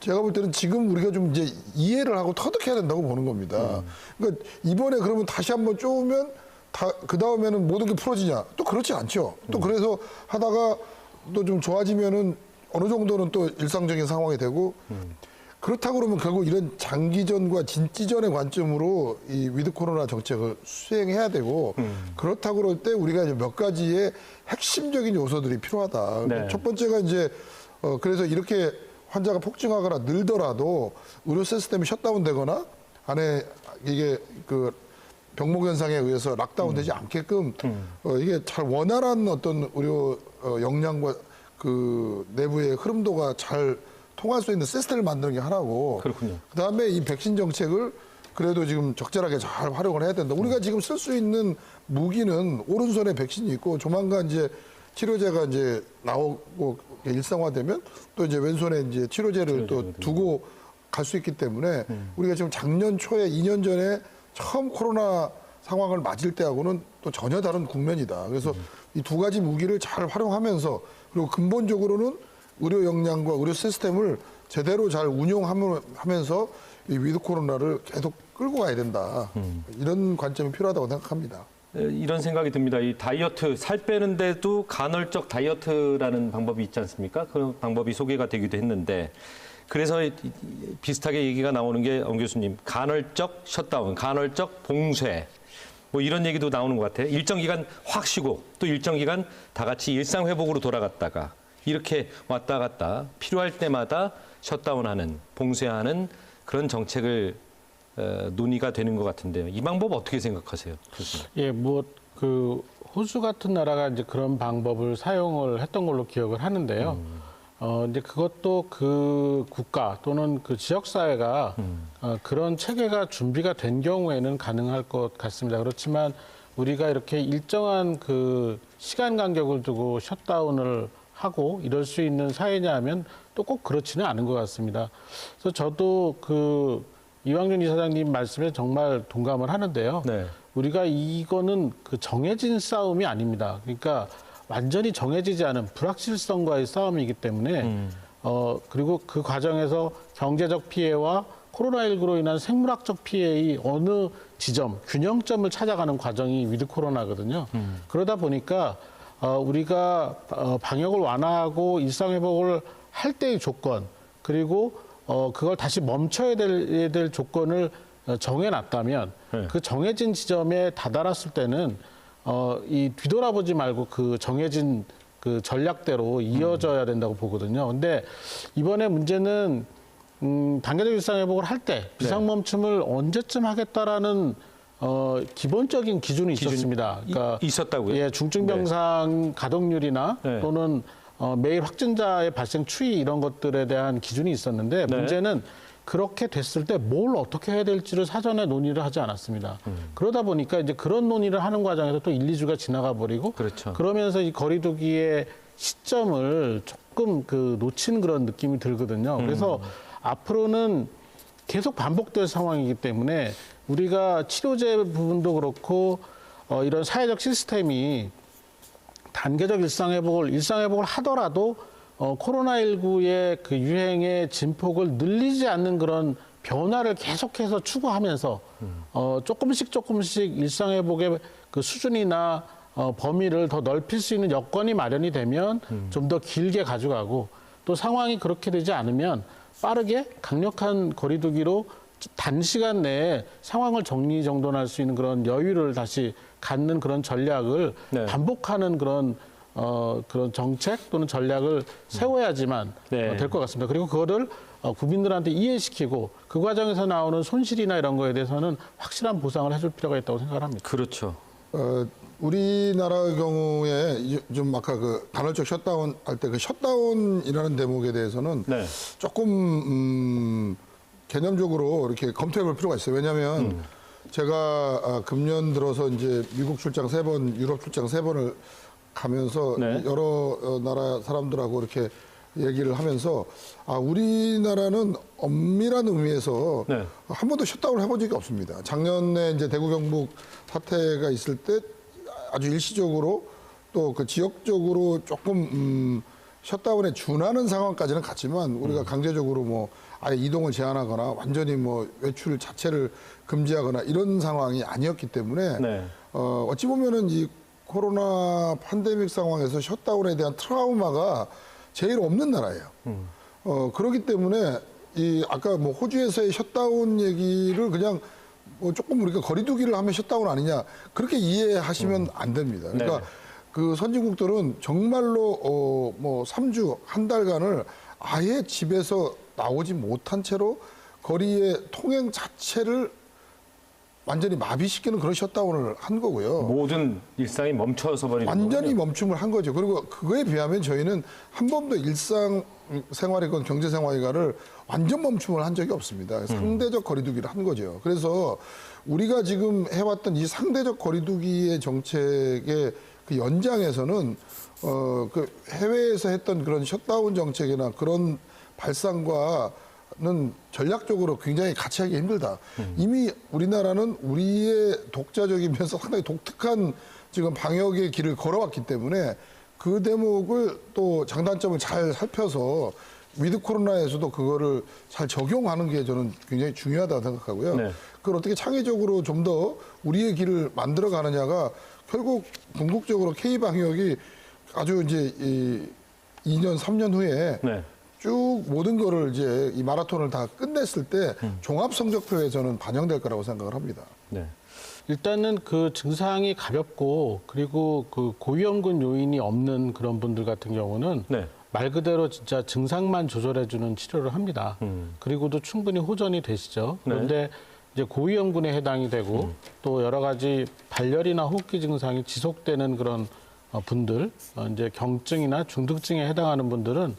제가 볼 때는 지금 우리가 좀 이제 이해를 하고 터득해야 된다고 보는 겁니다. 그러니까 이번에 그러면 다시 한번 쪼으면 그 다음에는 모든 게 풀어지냐? 또 그렇지 않죠. 또 그래서 하다가 또 좀 좋아지면은 어느 정도는 또 일상적인 상황이 되고 그렇다고 그러면 결국 이런 장기전과 진지전의 관점으로 이 위드 코로나 정책을 수행해야 되고 그렇다고 그럴 때 우리가 이제 몇 가지의 핵심적인 요소들이 필요하다. 네. 첫 번째가 이제 그래서 이렇게 환자가 폭증하거나 늘더라도 의료 시스템이 셧다운되거나 안에 이게 그 병목 현상에 의해서 락다운되지 않게끔 이게 잘 원활한 어떤 의료 역량과 그 내부의 흐름도가 잘 통할 수 있는 시스템을 만드는 게 하나고 그렇군요. 그다음에 이 백신 정책을 그래도 지금 적절하게 잘 활용을 해야 된다. 우리가 지금 쓸 수 있는 무기는 오른손에 백신이 있고 조만간 이제 치료제가 이제 나오고 일상화되면 또 이제 왼손에 이제 치료제를 또 두고 갈 수 있기 때문에 우리가 지금 작년 초에 2년 전에 처음 코로나 상황을 맞을 때하고는 또 전혀 다른 국면이다. 그래서 이 두 가지 무기를 잘 활용하면서 그리고 근본적으로는 의료 역량과 의료 시스템을 제대로 잘 운용하면서 이 위드 코로나를 계속 끌고 가야 된다. 이런 관점이 필요하다고 생각합니다. 이런 생각이 듭니다. 이 다이어트, 살 빼는데도 간헐적 다이어트라는 방법이 있지 않습니까? 그 방법이 소개가 되기도 했는데 그래서 비슷하게 얘기가 나오는 게 엄 교수님, 간헐적 셧다운, 간헐적 봉쇄 뭐 이런 얘기도 나오는 것 같아요. 일정 기간 확 쉬고 또 일정 기간 다 같이 일상 회복으로 돌아갔다가 이렇게 왔다 갔다 필요할 때마다 셧다운하는, 봉쇄하는 그런 정책을 논의가 되는 것 같은데요. 이 방법 어떻게 생각하세요, 교수님? 예, 뭐 그 호주 같은 나라가 이제 그런 방법을 사용을 했던 걸로 기억을 하는데요. 이제 그것도 그 국가 또는 그 지역 사회가 그런 체계가 준비가 된 경우에는 가능할 것 같습니다. 그렇지만 우리가 이렇게 일정한 그 시간 간격을 두고 셧다운을 하고 이럴 수 있는 사회냐 하면 또 꼭 그렇지는 않은 것 같습니다. 그래서 저도 그 이왕준 이사장님 말씀에 정말 동감을 하는데요. 네. 우리가 이거는 그 정해진 싸움이 아닙니다. 그러니까 완전히 정해지지 않은 불확실성과의 싸움이기 때문에 그리고 그 과정에서 경제적 피해와 코로나19로 인한 생물학적 피해의 어느 지점, 균형점을 찾아가는 과정이 위드 코로나거든요. 그러다 보니까 우리가 방역을 완화하고 일상회복을 할 때의 조건, 그리고 그걸 다시 멈춰야 될 조건을 정해놨다면 네. 그 정해진 지점에 다다랐을 때는 이 뒤돌아보지 말고 그 정해진 그 전략대로 이어져야 된다고 보거든요. 근데 이번에 문제는 단계적 일상회복을 할 때 비상멈춤을 언제쯤 하겠다라는 기본적인 기준이 있었습니다. 그러니까 있었다고요? 예, 중증병상 가동률이나 네. 또는 매일 확진자의 발생 추이 이런 것들에 대한 기준이 있었는데 네. 문제는 그렇게 됐을 때 뭘 어떻게 해야 될지를 사전에 논의를 하지 않았습니다. 그러다 보니까 이제 그런 논의를 하는 과정에서 또 1, 2주가 지나가 버리고 그렇죠. 그러면서 이 거리두기의 시점을 조금 그 놓친 그런 느낌이 들거든요. 그래서 앞으로는 계속 반복될 상황이기 때문에 우리가 치료제 부분도 그렇고 이런 사회적 시스템이 단계적 일상회복을 하더라도 코로나19의 그 유행의 진폭을 늘리지 않는 그런 변화를 계속해서 추구하면서 조금씩 일상회복의 그 수준이나 범위를 더 넓힐 수 있는 여건이 마련이 되면 좀 더 길게 가져가고 또 상황이 그렇게 되지 않으면 빠르게 강력한 거리두기로 단시간 내에 상황을 정리정돈할 수 있는 그런 여유를 다시 갖는 그런 전략을 네. 반복하는 그런 정책 또는 전략을 세워야지만 네. 될 것 같습니다. 그리고 그거를 국민들한테 이해시키고 그 과정에서 나오는 손실이나 이런 거에 대해서는 확실한 보상을 해줄 필요가 있다고 생각을 합니다. 그렇죠. 우리나라의 경우에 좀 아까 그 간헐적 셧다운 할 때 그 셧다운이라는 대목에 대해서는 네. 조금 개념적으로 이렇게 검토해 볼 필요가 있어요. 왜냐하면 제가 금년 들어서 이제 미국 출장 3번, 유럽 출장 3번을 가면서 네. 여러 나라 사람들하고 이렇게 얘기를 하면서 우리나라는 엄밀한 의미에서 네. 한 번도 셧다운을 해본 적이 없습니다. 작년에 이제 대구 경북 사태가 있을 때 아주 일시적으로 또 그 지역적으로 조금 셧다운에 준하는 상황까지는 갔지만 우리가 강제적으로 뭐 아예 이동을 제한하거나 완전히 뭐 외출 자체를 금지하거나 이런 상황이 아니었기 때문에 네. 어찌 보면은 이 코로나 팬데믹 상황에서 셧다운에 대한 트라우마가 제일 없는 나라예요. 그렇기 때문에 이 아까 뭐 호주에서의 샷다운 얘기를 그냥 뭐 조금 우리가 거리두기를 하면 샷다운 아니냐 그렇게 이해하시면 안 됩니다. 그러니까 네. 그 선진국들은 정말로 뭐 3주 한 달간을 아예 집에서 나오지 못한 채로 거리의 통행 자체를 완전히 마비시키는 그런 셧다운을 한 거고요. 모든 일상이 멈춰서 버리는 완전히 거군요. 멈춤을 한 거죠. 그리고 그거에 비하면 저희는 한 번도 일상 생활이건 경제 생활이건을 완전 멈춤을 한 적이 없습니다. 상대적 거리두기를 한 거죠. 그래서 우리가 지금 해왔던 이 상대적 거리두기의 정책의 그 연장에서는 그 해외에서 했던 그런 셧다운 정책이나 그런 발상과는 전략적으로 굉장히 같이 하기 힘들다. 이미 우리나라는 우리의 독자적이면서 상당히 독특한 지금 방역의 길을 걸어왔기 때문에 그 대목을 또 장단점을 잘 살펴서 위드 코로나에서도 그거를 잘 적용하는 게 저는 굉장히 중요하다고 생각하고요. 네. 그걸 어떻게 창의적으로 좀 더 우리의 길을 만들어 가느냐가 결국 궁극적으로 K방역이 아주 이제 이 2년, 3년 후에 네. 쭉 모든 거를 이제 이 마라톤을 다 끝냈을 때 종합 성적표에 저는 반영될 거라고 생각을 합니다. 네. 일단은 그 증상이 가볍고 그리고 그 고위험군 요인이 없는 그런 분들 같은 경우는 네. 말 그대로 진짜 증상만 조절해주는 치료를 합니다. 그리고도 충분히 호전이 되시죠. 그런데 이제 고위험군에 해당이 되고 또 여러 가지 발열이나 호흡기 증상이 지속되는 그런 분들, 이제 경증이나 중증증에 해당하는 분들은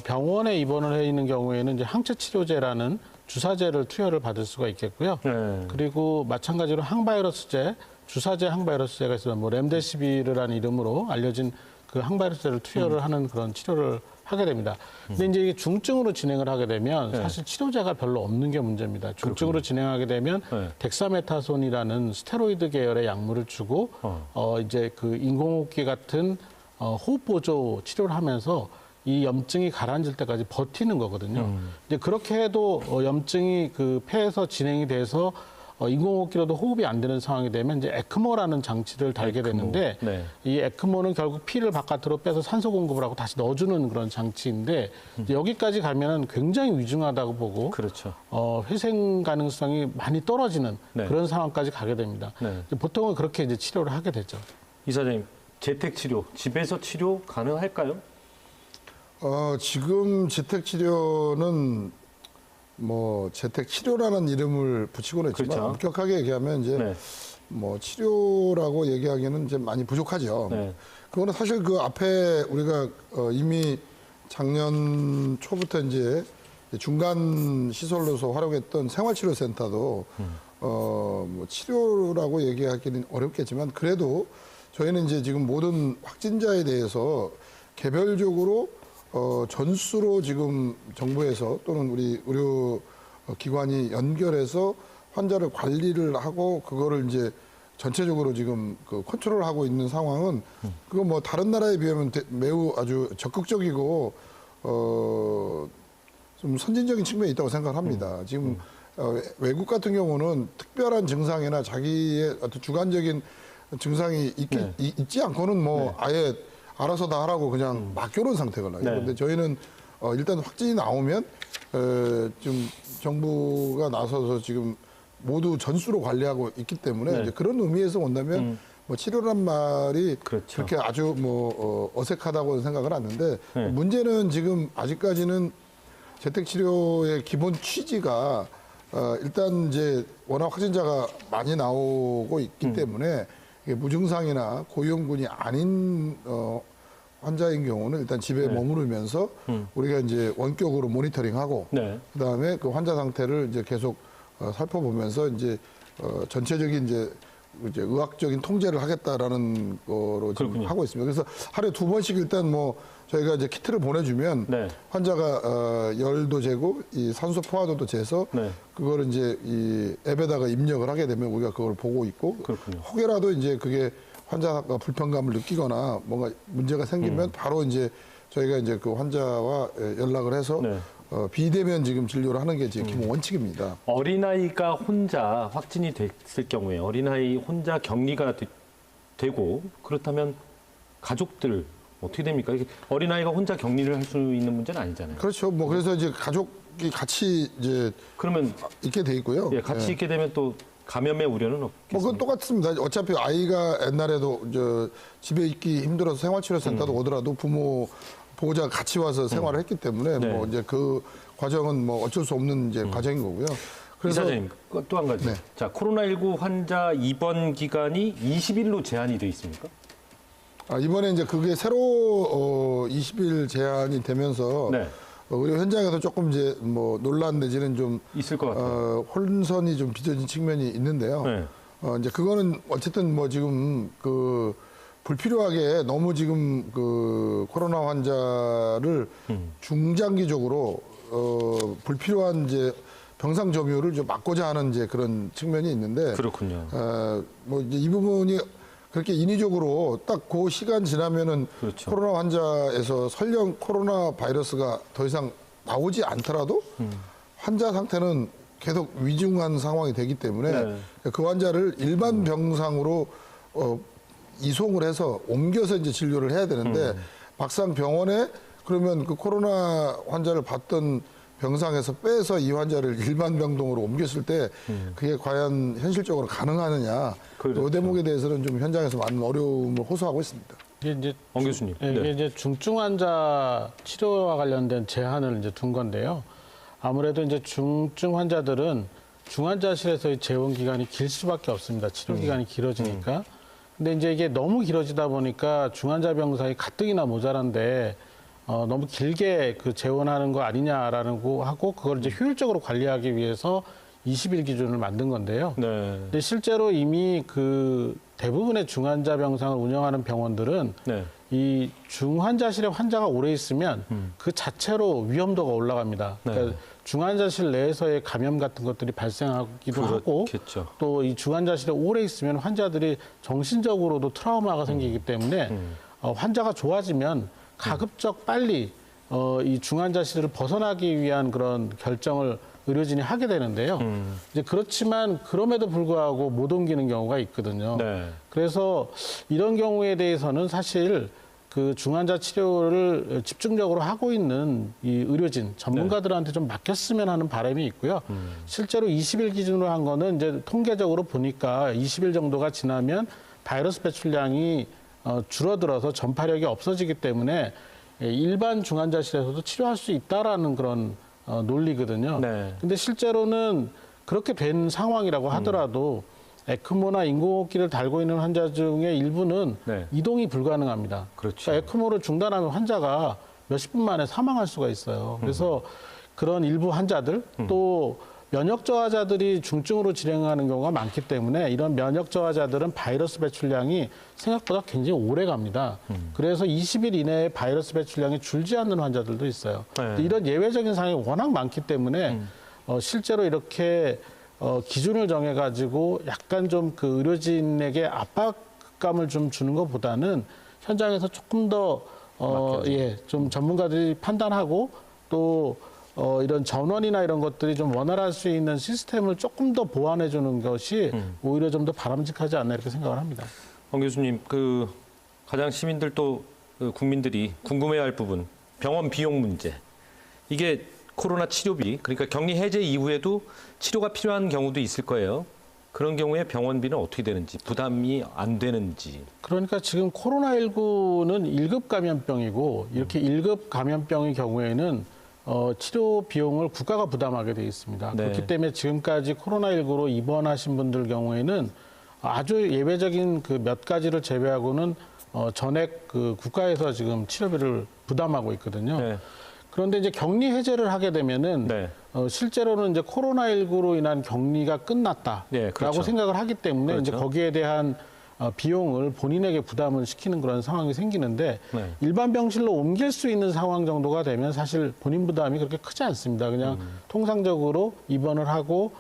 병원에 입원을 해 있는 경우에는 이제 항체 치료제라는 주사제를 투여를 받을 수가 있겠고요. 네. 그리고 마찬가지로 항바이러스제, 주사제 항바이러스제가 있으면 뭐 렘데시비르라는 이름으로 알려진 그 항바이러스제를 투여를 하는 그런 치료를 하게 됩니다. 근데 이제 이게 중증으로 진행을 하게 되면 사실 치료제가 별로 없는 게 문제입니다. 중증으로 진행하게 되면 네. 덱사메타손이라는 스테로이드 계열의 약물을 주고 이제 그 인공호흡기 같은 호흡 보조 치료를 하면서 이 염증이 가라앉을 때까지 버티는 거거든요. 이제 그렇게 해도 염증이 그 폐에서 진행이 돼서 인공호흡기로도 호흡이 안 되는 상황이 되면 이제 에크모라는 장치를 달게 되는데 네. 이 에크모는 결국 피를 바깥으로 빼서 산소 공급을 하고 다시 넣어주는 그런 장치인데 이제 여기까지 가면은 굉장히 위중하다고 보고 그렇죠. 회생 가능성이 많이 떨어지는 네. 그런 상황까지 가게 됩니다. 네. 이제 보통은 그렇게 이제 치료를 하게 되죠. 이사장님, 재택 치료, 집에서 치료 가능할까요? 지금 재택 치료는 뭐 재택 치료라는 이름을 붙이고는 있지만 그렇죠. 엄격하게 얘기하면 이제 네. 뭐 치료라고 얘기하기는 이제 많이 부족하죠. 네. 그거는 사실 그 앞에 우리가 이미 작년 초부터 이제 중간 시설로서 활용했던 생활치료센터도 뭐 치료라고 얘기하기는 어렵겠지만 그래도 저희는 이제 지금 모든 확진자에 대해서 개별적으로 전수로 지금 정부에서 또는 우리 의료 기관이 연결해서 환자를 관리를 하고 그거를 이제 전체적으로 지금 그 컨트롤하고 있는 상황은 그거 뭐 다른 나라에 비하면 매우 아주 적극적이고 좀 선진적인 측면이 있다고 생각합니다. 지금 외국 같은 경우는 특별한 증상이나 자기의 어떤 주관적인 증상이 있지 않고는 뭐 아예 알아서 다 하라고 그냥 맡겨놓은 상태거든요. 네. 그런데 저희는 일단 확진이 나오면 좀 정부가 나서서 지금 모두 전수로 관리하고 있기 때문에 네. 이제 그런 의미에서 본다면 뭐 치료란 말이 그렇죠. 그렇게 아주 뭐 어색하다고 생각을 하는데 네. 문제는 지금 아직까지는 재택치료의 기본 취지가 일단 이제 워낙 확진자가 많이 나오고 있기 때문에 이게 무증상이나 고위험군이 아닌 환자인 경우는 일단 집에 머무르면서 우리가 이제 원격으로 모니터링하고 네. 그다음에 그 환자 상태를 이제 계속 살펴보면서 이제 전체적인 이제 의학적인 통제를 하겠다라는 거로 지금 그렇군요. 하고 있습니다. 그래서 하루에 2번씩 일단 뭐 저희가 이제 키트를 보내주면 네. 환자가 열도 재고 이 산소 포화도도 재서 네. 그거를 이제 이 앱에다가 입력을 하게 되면 우리가 그걸 보고 있고 그렇군요. 혹여라도 이제 그게 환자가 불편감을 느끼거나 뭔가 문제가 생기면 바로 이제 저희가 이제 그 환자와 연락을 해서 네. 비대면 지금 진료를 하는 게 제 기본 원칙입니다. 어린아이가 혼자 확진이 됐을 경우에 어린아이 혼자 격리가 되고 그렇다면 가족들 어떻게 됩니까? 이게 어린아이가 혼자 격리를 할 수 있는 문제는 아니잖아요. 그렇죠. 뭐 그래서 이제 가족 같이 이제 그러면 있게 돼 있고요. 예, 같이 있게 되면 또 감염의 우려는 뭐 없겠습니까? 그건 똑같습니다. 어차피 아이가 옛날에도 집에 있기 힘들어서 생활치료센터도 오더라도 보호자가 같이 와서 생활을 했기 때문에 네. 뭐 이제 그 과정은 뭐 어쩔 수 없는 이제 과정인 거고요. 그래서 이사장님, 또 한 가지. 네. 자, 코로나19 환자 입원 기간이 20일로 제한이 돼 있습니까? 이번에 이제 그게 새로 20일 제한이 되면서 네. 의료 현장에서 조금 이제 뭐 논란 내지는 좀 있을 것 같아요. 혼선이 좀 빚어진 측면이 있는데요. 네. 이제 그거는 어쨌든 뭐 지금 불필요하게 너무 지금 코로나 환자를 중장기적으로 불필요한 이제 병상 점유를 좀 막고자 하는 이제 그런 측면이 있는데 그렇군요. 뭐 이제 이 부분이 그렇게 인위적으로 딱 그 시간 지나면은 그렇죠. 코로나 환자에서 설령 코로나 바이러스가 더 이상 나오지 않더라도 환자 상태는 계속 위중한 상황이 되기 때문에 네. 그 환자를 일반 병상으로 이송을 해서 옮겨서 이제 진료를 해야 되는데 막상 병원에 그러면 그 코로나 환자를 받던 병상에서 빼서 이 환자를 일반 병동으로 옮겼을 때 그게 과연 현실적으로 가능하느냐 그렇죠. 이 대목에 대해서는 좀 현장에서 많은 어려움을 호소하고 있습니다. 이게 이제 王교수님. 예, 이게 이제 중증 환자 치료와 관련된 제한을 이제 둔 건데요. 아무래도 이제 중증 환자들은 중환자실에서의 재원 기간이 길 수밖에 없습니다. 치료 기간이 길어지니까. 근데 이제 이게 너무 길어지다 보니까 중환자 병상이 가뜩이나 모자란데 너무 길게 그 재원하는 거 아니냐라는 거 하고 그걸 이제 효율적으로 관리하기 위해서 20일 기준을 만든 건데요. 네. 근데 실제로 이미 그 대부분의 중환자 병상을 운영하는 병원들은 네. 이 중환자실에 환자가 오래 있으면 그 자체로 위험도가 올라갑니다. 네. 그러니까 중환자실 내에서의 감염 같은 것들이 발생하기도 하고 그렇겠죠. 또 이 중환자실에 오래 있으면 환자들이 정신적으로도 트라우마가 생기기 때문에 환자가 좋아지면 가급적 빨리 이 중환자실을 벗어나기 위한 그런 결정을 의료진이 하게 되는데요. 이제 그렇지만 그럼에도 불구하고 못 옮기는 경우가 있거든요. 네. 그래서 이런 경우에 대해서는 사실 그 중환자 치료를 집중적으로 하고 있는 이 의료진 전문가들한테 좀 맡겼으면 하는 바람이 있고요. 실제로 20일 기준으로 한 거는 이제 통계적으로 보니까 20일 정도가 지나면 바이러스 배출량이 줄어들어서 전파력이 없어지기 때문에 일반 중환자실에서도 치료할 수 있다라는 그런 논리거든요. 네. 근데 실제로는 그렇게 된 상황이라고 하더라도 에크모나 인공호흡기를 달고 있는 환자 중에 일부는 네. 이동이 불가능합니다. 그렇죠. 그러니까 에크모를 중단하면 환자가 몇십 분 만에 사망할 수가 있어요. 그래서 그런 일부 환자들 또 면역 저하자들이 중증으로 진행하는 경우가 많기 때문에 이런 면역 저하자들은 바이러스 배출량이 생각보다 굉장히 오래 갑니다. 그래서 20일 이내에 바이러스 배출량이 줄지 않는 환자들도 있어요. 네. 이런 예외적인 상황이 워낙 많기 때문에 실제로 이렇게 기준을 정해가지고 약간 좀 그 의료진에게 압박감을 좀 주는 것보다는 현장에서 조금 더 좀 전문가들이 판단하고 또 이런 전원이나 이런 것들이 좀 원활할 수 있는 시스템을 조금 더 보완해 주는 것이 오히려 좀 더 바람직하지 않나 이렇게 생각을 합니다. 王교수님, 그 가장 시민들 또 국민들이 궁금해할 부분, 병원 비용 문제. 이게 코로나 치료비, 그러니까 격리 해제 이후에도 치료가 필요한 경우도 있을 거예요. 그런 경우에 병원비는 어떻게 되는지, 부담이 안 되는지. 그러니까 지금 코로나19는 1급 감염병이고 이렇게 1급 감염병의 경우에는 치료 비용을 국가가 부담하게 돼 있습니다. 네. 그렇기 때문에 지금까지 코로나19로 입원하신 분들 경우에는 아주 예외적인 그 몇 가지를 제외하고는 전액 그 국가에서 지금 치료비를 부담하고 있거든요. 네. 그런데 이제 격리 해제를 하게 되면은 네. 실제로는 이제 코로나19로 인한 격리가 끝났다라고 네, 그렇죠. 생각을 하기 때문에 그렇죠. 이제 거기에 대한 비용을 본인에게 부담을 시키는 그런 상황이 생기는데 네. 일반 병실로 옮길 수 있는 상황 정도가 되면 사실 본인 부담이 그렇게 크지 않습니다. 그냥 통상적으로 입원을 하고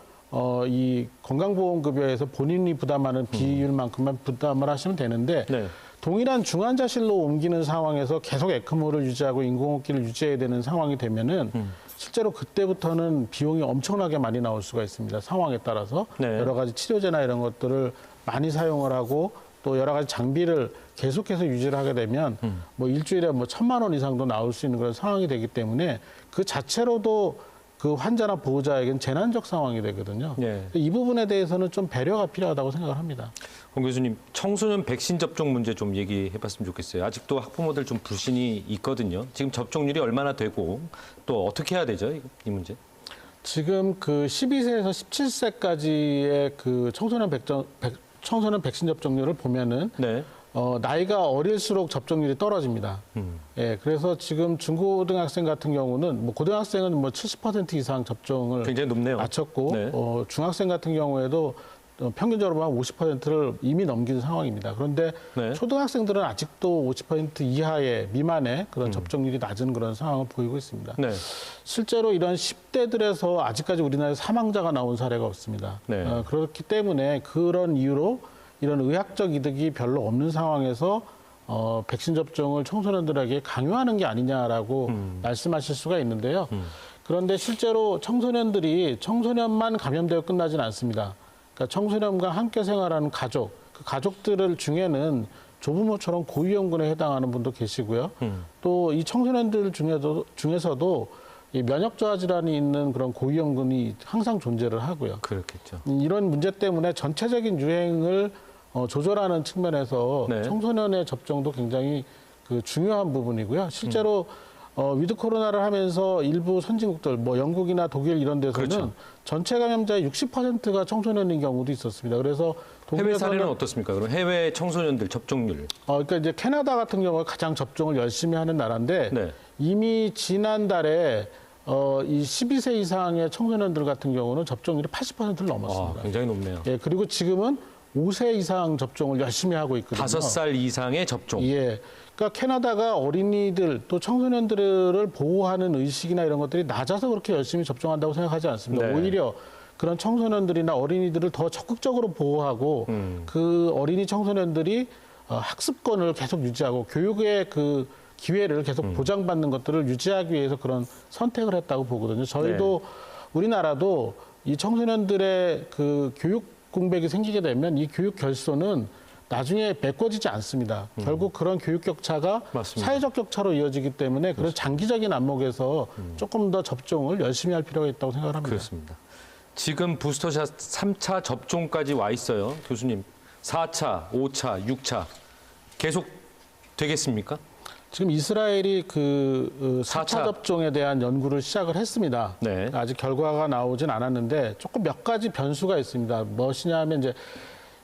이 건강보험급여에서 본인이 부담하는 비율만큼만 부담을 하시면 되는데 네. 동일한 중환자실로 옮기는 상황에서 계속 에크모를 유지하고 인공호흡기를 유지해야 되는 상황이 되면은 실제로 그때부터는 비용이 엄청나게 많이 나올 수가 있습니다. 상황에 따라서 네. 여러 가지 치료제나 이런 것들을 많이 사용을 하고 또 여러 가지 장비를 계속해서 유지를 하게 되면 뭐 일주일에 뭐 1,000만 원 이상도 나올 수 있는 그런 상황이 되기 때문에 그 자체로도 그 환자나 보호자에게는 재난적 상황이 되거든요. 예. 이 부분에 대해서는 좀 배려가 필요하다고 생각을 합니다. 홍 교수님, 청소년 백신 접종 문제 좀 얘기해봤으면 좋겠어요. 아직도 학부모들 좀 불신이 있거든요. 지금 접종률이 얼마나 되고 또 어떻게 해야 되죠, 이 문제? 지금 그 12세에서 17세까지의 그 청소년 백신 접종률을 보면은 네. 나이가 어릴수록 접종률이 떨어집니다. 예, 그래서 지금 중고등학생 같은 경우는 뭐 고등학생은 뭐 70% 이상 접종을 굉장히 높네요. 마쳤고 네. 중학생 같은 경우에도 평균적으로 한 50%를 이미 넘긴 상황입니다. 그런데 네. 초등학생들은 아직도 50% 이하의 미만의 그런 접종률이 낮은 그런 상황을 보이고 있습니다. 네. 실제로 이런 10대들에서 아직까지 우리나라에 사망자가 나온 사례가 없습니다. 네. 그렇기 때문에 그런 이유로 이런 의학적 이득이 별로 없는 상황에서 백신 접종을 청소년들에게 강요하는 게 아니냐라고 말씀하실 수가 있는데요. 그런데 실제로 청소년만 감염되어 끝나진 않습니다. 그러니까 청소년과 함께 생활하는 가족, 그 가족들 중에는 조부모처럼 고위험군에 해당하는 분도 계시고요. 또 이 청소년들 중에서도 이 면역 저하 질환이 있는 그런 고위험군이 항상 존재를 하고요. 그렇겠죠. 이런 문제 때문에 전체적인 유행을 조절하는 측면에서 네. 청소년의 접종도 굉장히 그 중요한 부분이고요. 실제로 위드 코로나를 하면서 일부 선진국들, 뭐 영국이나 독일 이런 데서는 그렇죠. 전체 감염자의 60%가 청소년인 경우도 있었습니다. 그래서 해외 독일에서는 사례는 어떻습니까? 그럼 해외 청소년들 접종률. 그러니까 이제 캐나다 같은 경우가 가장 접종을 열심히 하는 나라인데 네. 이미 지난달에 이 12세 이상의 청소년들 같은 경우는 접종률이 80%를 넘었습니다. 굉장히 높네요. 예, 그리고 지금은 5세 이상 접종을 열심히 하고 있거든요. 5살 이상의 접종. 예. 그러니까 캐나다가 어린이들 또 청소년들을 보호하는 의식이나 이런 것들이 낮아서 그렇게 열심히 접종한다고 생각하지 않습니다. 네. 오히려 그런 청소년들이나 어린이들을 더 적극적으로 보호하고 그 어린이 청소년들이 학습권을 계속 유지하고 교육의 그 기회를 계속 보장받는 것들을 유지하기 위해서 그런 선택을 했다고 보거든요. 저희도 우리나라도 이 청소년들의 그 교육 공백이 생기게 되면 이 교육 결손은 나중에 메꿔지지 않습니다. 결국 그런 교육 격차가 맞습니다. 사회적 격차로 이어지기 때문에 그런 장기적인 안목에서 조금 더 접종을 열심히 할 필요가 있다고 생각을 합니다. 그렇습니다. 지금 부스터샷 3차 접종까지 와 있어요. 교수님, 4차, 5차, 6차 계속 되겠습니까? 지금 이스라엘이 그 4차 4차. 접종에 대한 연구를 시작을 했습니다. 네. 아직 결과가 나오진 않았는데 조금 몇 가지 변수가 있습니다. 무엇이냐 하면 이제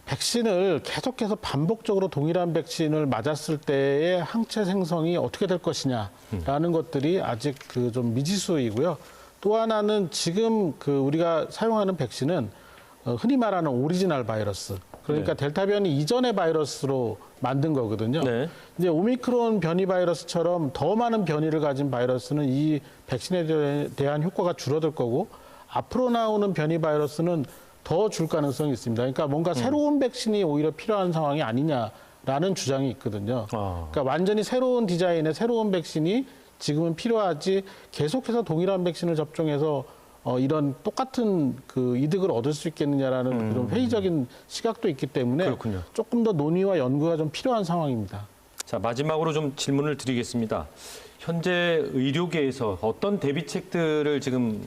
백신을 계속해서 반복적으로 동일한 백신을 맞았을 때의 항체 생성이 어떻게 될 것이냐라는 것들이 아직 그 좀 미지수이고요. 또 하나는 지금 그 우리가 사용하는 백신은 흔히 말하는 오리지널 바이러스. 그러니까 델타 변이 이전의 바이러스로 만든 거거든요. 네. 이제 오미크론 변이 바이러스처럼 더 많은 변이를 가진 바이러스는 이 백신에 대한 효과가 줄어들 거고 앞으로 나오는 변이 바이러스는 더 줄 가능성이 있습니다. 그러니까 뭔가 새로운 백신이 오히려 필요한 상황이 아니냐라는 주장이 있거든요. 그러니까 완전히 새로운 디자인의 새로운 백신이 지금은 필요하지 계속해서 동일한 백신을 접종해서 이런 똑같은 그 이득을 얻을 수 있겠느냐라는 그런 회의적인 시각도 있기 때문에 그렇군요. 조금 더 논의와 연구가 좀 필요한 상황입니다. 자, 마지막으로 좀 질문을 드리겠습니다. 현재 의료계에서 어떤 대비책들을 지금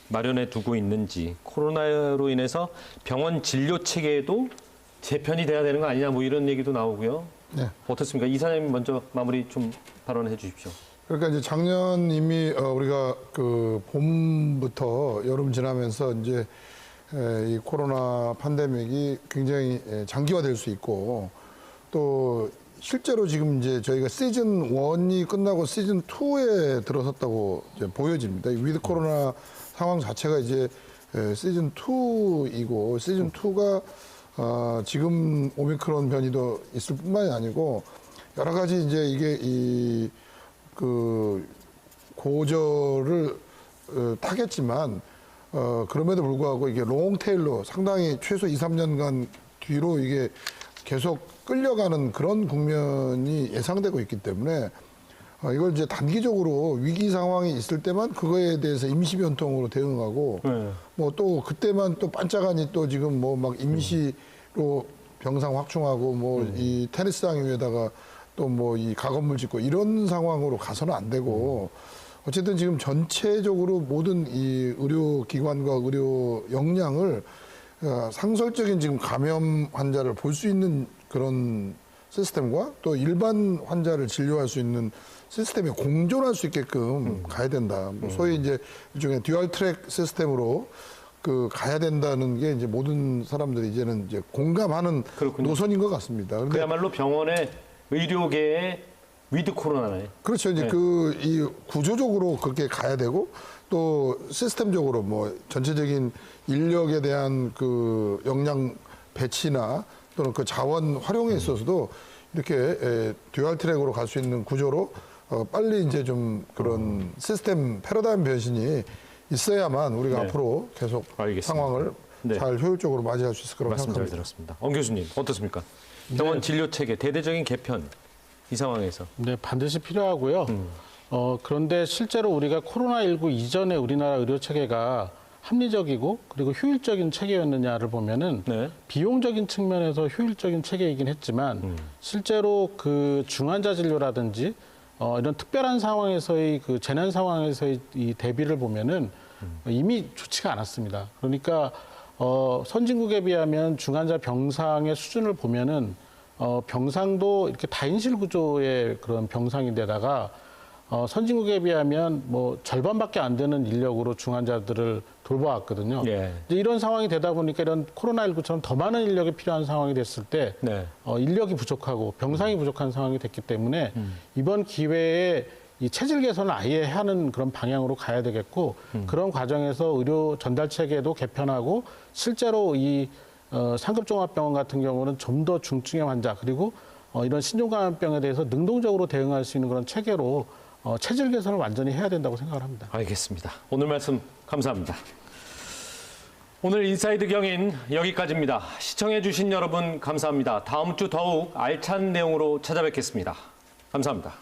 마련해 두고 있는지, 코로나로 인해서 병원 진료 체계에도 재편이 돼야 되는 거 아니냐, 뭐 이런 얘기도 나오고요. 네. 어떻습니까? 이사님 먼저 마무리 좀 발언해 주십시오. 그러니까 이제 작년 이미 우리가 그 봄부터 여름 지나면서 이제 이 코로나 팬데믹이 굉장히 장기화될 수 있고 또 실제로 지금 이제 저희가 시즌 1이 끝나고 시즌 2에 들어섰다고 이제 보여집니다. 이 위드 코로나 상황 자체가 이제 시즌 2이고 시즌 2가 지금 오미크론 변이도 있을 뿐만이 아니고 여러 가지 이제 이게 그 고저를 타겠지만 그럼에도 불구하고 이게 롱테일로 상당히 최소 2, 3년간 뒤로 이게 계속 끌려가는 그런 국면이 예상되고 있기 때문에 이걸 이제 단기적으로 위기 상황이 있을 때만 그거에 대해서 임시 변통으로 대응하고 뭐 또 그때만 또 반짝하니 또 지금 뭐 막 임시로 병상 확충하고 뭐 이 테니스장 위에다가 또 뭐 이 가건물 짓고 이런 상황으로 가서는 안 되고 어쨌든 지금 전체적으로 모든 이 의료기관과 의료 역량을 상설적인 지금 감염 환자를 볼 수 있는 그런 시스템과 또 일반 환자를 진료할 수 있는 시스템에 공존할 수 있게끔 가야 된다. 뭐 소위 이제 일종의 듀얼 트랙 시스템으로 가야 된다는 게 이제 모든 사람들이 이제는 이제 공감하는 그렇군요. 노선인 것 같습니다. 그런데 그야말로 병원의 의료계의 위드 코로나네. 그렇죠. 이제 네. 이 구조적으로 그렇게 가야 되고 또 시스템적으로 뭐 전체적인 인력에 대한 그 역량 배치나 또는 그 자원 활용에 있어서도 이렇게 듀얼 트랙으로 갈 수 있는 구조로 빨리 이제 좀 그런 시스템 패러다임 변신이 있어야만 우리가 네. 앞으로 계속 알겠습니다. 상황을 네. 잘 효율적으로 맞이할 수 있을 거라고 말씀 잘 생각합니다. 들었습니다. 엄 교수님 어떻습니까? 병원 진료 체계 대대적인 개편 이 상황에서. 네, 반드시 필요하고요. 그런데 실제로 우리가 코로나19 이전에 우리나라 의료 체계가 합리적이고 그리고 효율적인 체계였느냐를 보면은 네. 비용적인 측면에서 효율적인 체계이긴 했지만 실제로 그 중환자 진료라든지 이런 특별한 상황에서의 그 재난 상황에서의 이 대비를 보면은 이미 좋지가 않았습니다. 그러니까 선진국에 비하면 중환자 병상의 수준을 보면은 병상도 이렇게 다인실 구조의 그런 병상인데다가 선진국에 비하면 뭐 절반밖에 안 되는 인력으로 중환자들을 돌봐왔거든요. 예. 이제 이런 상황이 되다 보니까 이런 코로나19처럼 더 많은 인력이 필요한 상황이 됐을 때 네. 인력이 부족하고 병상이 부족한 상황이 됐기 때문에 이번 기회에 이 체질 개선을 아예 하는 그런 방향으로 가야 되겠고 그런 과정에서 의료 전달 체계도 개편하고 실제로 이 상급 종합병원 같은 경우는 좀 더 중증의 환자 그리고 이런 신종감염병에 대해서 능동적으로 대응할 수 있는 그런 체계로 체질 개선을 완전히 해야 된다고 생각을 합니다. 알겠습니다. 오늘 말씀 감사합니다. 오늘 인사이드 경인 여기까지입니다. 시청해주신 여러분 감사합니다. 다음 주 더욱 알찬 내용으로 찾아뵙겠습니다. 감사합니다.